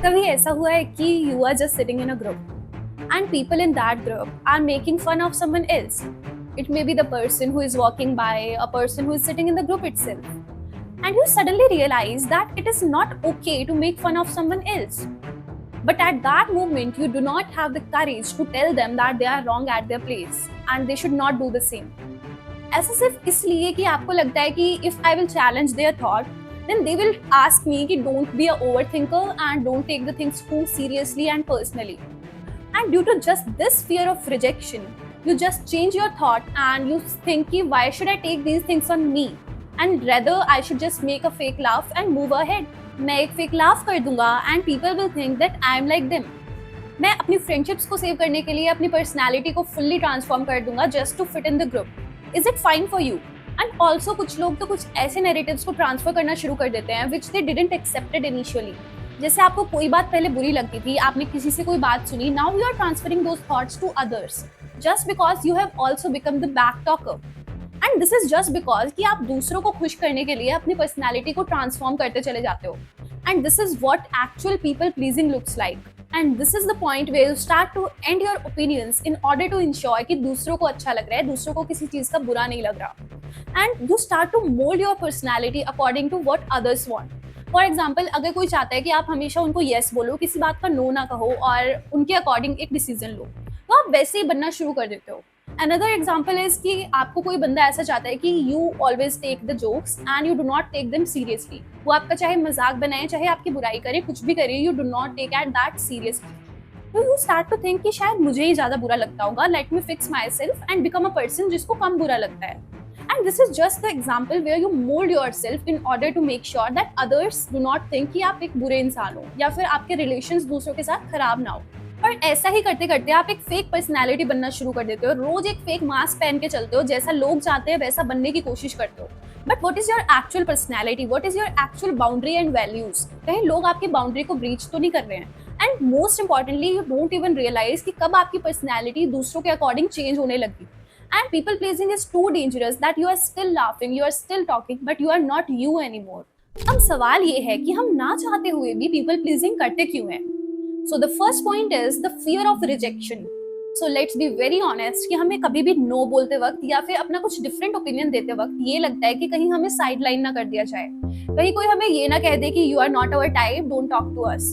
कभी ऐसा हुआ है कि you are just sitting in a group and people in that group are making fun of someone else. It may be the person who is walking by, a person who is sitting in the group itself. And you suddenly realize that it is not okay to make fun of someone else. But at that moment, you do not have the courage to tell them that they are wrong at their place and they should not do the same. ऐसा सिर्फ इसलिए कि आपको लगता है कि if I will challenge their thought, then they will ask me कि don't be a overthinker and don't take the things too seriously and personally. And due to just this fear of rejection, you just change your thought and you think कि why should I take these things on me? And rather I should just make a fake laugh and move ahead. मैं एक fake laugh कर दूंगा and people will think that I am like them. मैं अपनी friendships को save करने के लिए अपनी पर्सनैलिटी को फुल्ली ट्रांसफॉर्म कर दूंगा just to fit in the group. Is it fine for you? And also कुछ लोग तो कुछ ऐसे नैरेटिव्स को ट्रांसफर करना शुरू कर देते हैं विच दे डिडंट एक्सेप्टेड इनिशियली. जैसे आपको कोई बात पहले बुरी लगती थी, आपने किसी से कोई बात सुनी, now you are transferring those thoughts to others just because you have also become the back talker. And this is just because कि आप दूसरों को खुश करने के लिए अपनी पर्सनैलिटी को ट्रांसफॉर्म करते चले जाते हो. And this is what actual people pleasing looks like. And this is the point where you start to end your opinions in order to ensure कि दूसरों को अच्छा लग रहा है, दूसरों को किसी चीज़ का बुरा नहीं लग रहा. And you start to mold your personality according to what others want. For example, अगर कोई चाहता है कि आप हमेशा उनको yes बोलो, किसी बात का no ना कहो और उनके अकॉर्डिंग एक डिसीजन लो, तो आप वैसे ही बनना शुरू कर देते हो. Another example is कि आपको कोई बंदा ऐसा चाहता है कि you always take the jokes and you do not take them seriously. वो आपका चाहे मजाक बनाए, चाहे आपकी बुराई करे, कुछ भी करे, you do not take at that seriously. तो you start to think कि शायद मुझे ही ज़्यादा बुरा लगता होगा, let me fix myself and become a person जिसको कम बुरा लगता है. And this is just the example where you mold yourself in order to make sure that others do not think कि आप एक बुरे इंसान हो या फिर आपके relations दूसरों के साथ खराब ना हो. और ऐसा ही करते करते आप एक फेक पर्सनैलिटी बनना शुरू कर देते हो. रोज एक फेक मास्क पहन के चलते हो, जैसा लोग चाहते हैं वैसा बनने की कोशिश करते हो. But what is your actual personality? What is your actual boundary and values? कहीं लोग आपकी बाउंड्री को ब्रीच तो नहीं कर रहे हैं? And most importantly, you don't even realise कि कब आपकी पर्सनैलिटी दूसरों के अकॉर्डिंग चेंज होने लगी. And people pleasing is too dangerous that you are still laughing, you are still talking, but you are not you any more. अब सवाल ये है कि हम ना चाहते हुए भी पीपल प्लीजिंग करते क्यों हैं? So the first point is the fear of rejection. So let's be very honest कि हमें कभी भी no बोलते वक्त या फिर अपना कुछ different opinion देते वक्त ये लगता है कि कहीं हमें sideline ना कर दिया जाए, कहीं कोई हमें ये ना कह दे कि you are not our type, don't talk to us,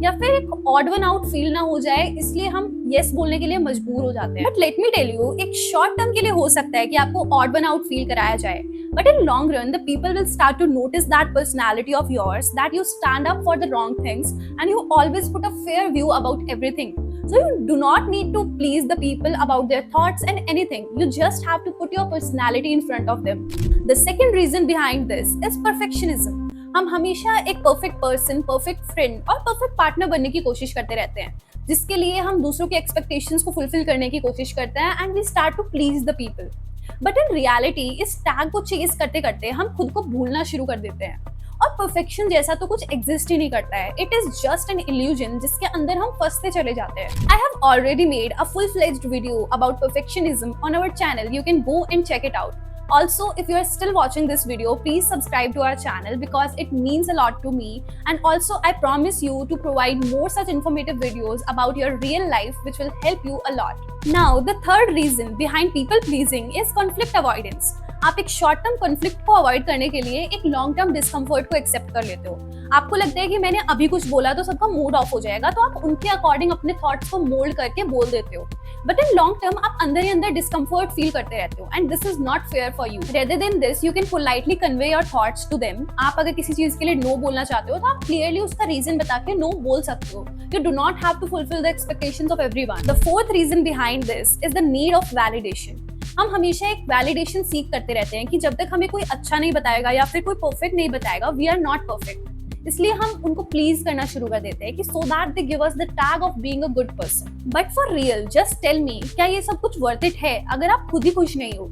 या फिर एक odd one out feel ना हो जाए, इसलिए हम yes बोलने के लिए मजबूर हो जाते हैं. But let me tell you, एक short term के लिए हो सकता है कि आपको odd one out feel कराया जाए, but in long run the people will start to notice that personality of yours, that you stand up for the wrong things and you always put a fair view about everything. So you do not need to please the people about their thoughts and anything. You just have to put your personality in front of them. The second reason behind this is perfectionism. हम हमेशा एक perfect person, perfect friend और perfect partner बनने की कोशिश करते रहते हैं, जिसके लिए हम दूसरों के एक्सपेक्टेशंस को फुलफिल करने की कोशिश करते हैं and we start to please the people. But in reality इस टैग को चेज करते करते हम खुद को भूलना शुरू कर देते हैं और परफेक्शन जैसा तो कुछ एग्जिस्ट ही नहीं करता है. It is just an illusion जिसके अंदर हम फंसते चले जाते हैं. I have already made a full fledged video about perfectionism on our channel. You can go and check it out. Also, if you are still watching this video, please subscribe to our channel because it means a lot to me. And also, I promise you to provide more such informative videos about your real life which will help you a lot. Now, the third reason behind people pleasing is conflict avoidance. आप एक short term conflict को avoid करने के लिए एक long term discomfort को accept कर लेते हो. आपको लगता है कि मैंने अभी कुछ बोला तो सबका मूड ऑफ हो जाएगा, तो आप उनके अकॉर्डिंग अपने थॉट्स को मोल्ड करके बोल देते हो. बट इन लॉन्ग टर्म आप अंदर ही अंदर डिस्कम्फर्ट फील करते रहते हो and this is not fair for you. Rather than this, you can politely convey your thoughts to them. आप अगर किसी चीज के लिए नो बोलना चाहते हो तो आप क्लियरली उसका रीजन बता के नो बोल सकते हो. You do not have to fulfil the expectations of everyone. The fourth reason behind this is the need of validation. हम हमेशा एक वैलिडेशन सीख करते रहते हैं कि जब तक हमें कोई अच्छा नहीं बताएगा या फिर कोई परफेक्ट नहीं बताएगा, वी आर नॉट परफेक्ट. इसलिए हम उनको प्लीज करना शुरू कर देते हैं कि so that they give us the tag of being a good person. But for real just tell me, क्या ये सब कुछ वर्थ इट है अगर आप खुद ही खुश नहीं हो?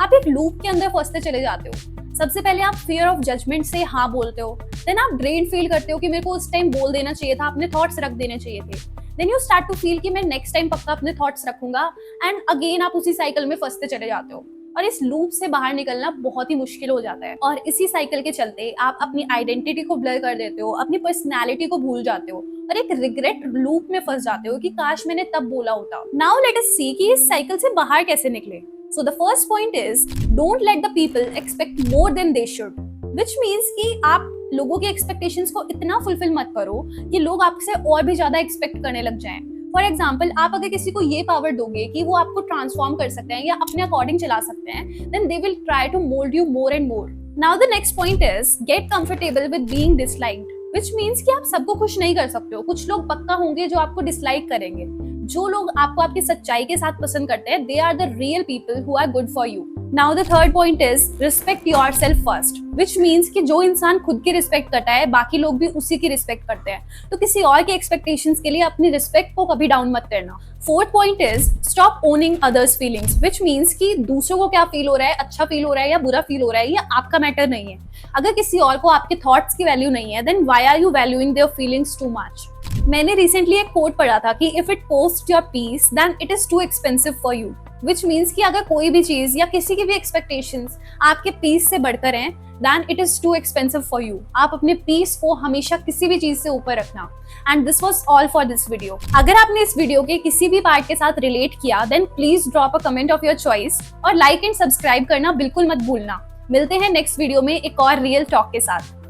आप एक लूप के अंदर फंसते चले जाते हो. सबसे पहले आप फियर ऑफ जजमेंट से हाँ बोलते हो, देन आप ड्रेन फील करते हो कि मेरे को उस टाइम बोल देना चाहिए था, अपने थॉट्स रख देने चाहिए थे. Then you start to feel कि मैं नेक्स्ट टाइम पक्का अपने थॉट्स रखूंगा एंड अगेन आप उसी साइकिल में फंसते चले जाते हो. और इस लूप से बाहर निकलना बहुत ही मुश्किल हो जाता है। और इसी साइकिल के चलते आप अपनी आइडेंटिटी को ब्लर कर देते हो, अपनी पर्सनैलिटी को भूल जाते हो और एक रिग्रेट लूप में फंस जाते हो कि काश मैंने तब बोला होता। नाउ लेट अस सी कि इस साइकिल से बाहर कैसे निकले। So the first point is don't let the people expect more than they should, which means कि आप लोगों के एक्सपेक्टेशंस को इतना फुलफिल मत करो कि लोग आपसे और भी ज्यादा एक्सपेक्ट करने लग जाएं। फॉर एग्जाम्पल, आप अगर किसी को ये पावर दोगे कि वो आपको ट्रांसफॉर्म कर सकते हैं या अपने अकॉर्डिंग चला सकते हैं, then they will try to mould you more and more. Now the next point is get comfortable with being disliked, which means कि आप सबको खुश नहीं कर सकते हो। कुछ लोग पक्का होंगे जो आपको डिसलाइक करेंगे। जो लोग आपको आपकी सच्चाई के साथ पसंद करते हैं, they are the real people who are good for you. Now the third point is respect yourself first, which means कि जो इंसान खुद की रिस्पेक्ट करता है, बाकी लोग भी उसी की रिस्पेक्ट करते हैं। तो किसी और के एक्सपेक्टेशंस के लिए अपनी रिस्पेक्ट को कभी डाउन मत करना। Fourth point is stop owning others feelings, which means कि दूसरों को क्या फील हो रहा है, अच्छा फील हो रहा है या बुरा फील हो रहा है, ये आपका मैटर नहीं है। अगर किसी और को आपके थॉट्स की वैल्यू नहीं है, then why are you valuing their feelings too much. मैंने रिसेंटली एक कोट पढ़ा था कि if it cost your peace then it is too expensive for you, which means कि अगर कोई भी चीज या किसी की भी एक्सपेक्टेशंस आपके पीस से बढ़कर हैं, then it is too expensive for you. आप अपने पीस को हमेशा किसी भी चीज से ऊपर रखना। And this was all for this video. अगर आपने इस वीडियो के किसी भी पार्ट के साथ रिलेट किया, then please drop a comment of your choice और लाइक एंड सब्सक्राइब करना बिल्कुल मत भूलना। मिलते हैं नेक्स्ट वीडियो में एक और रियल टॉक के साथ।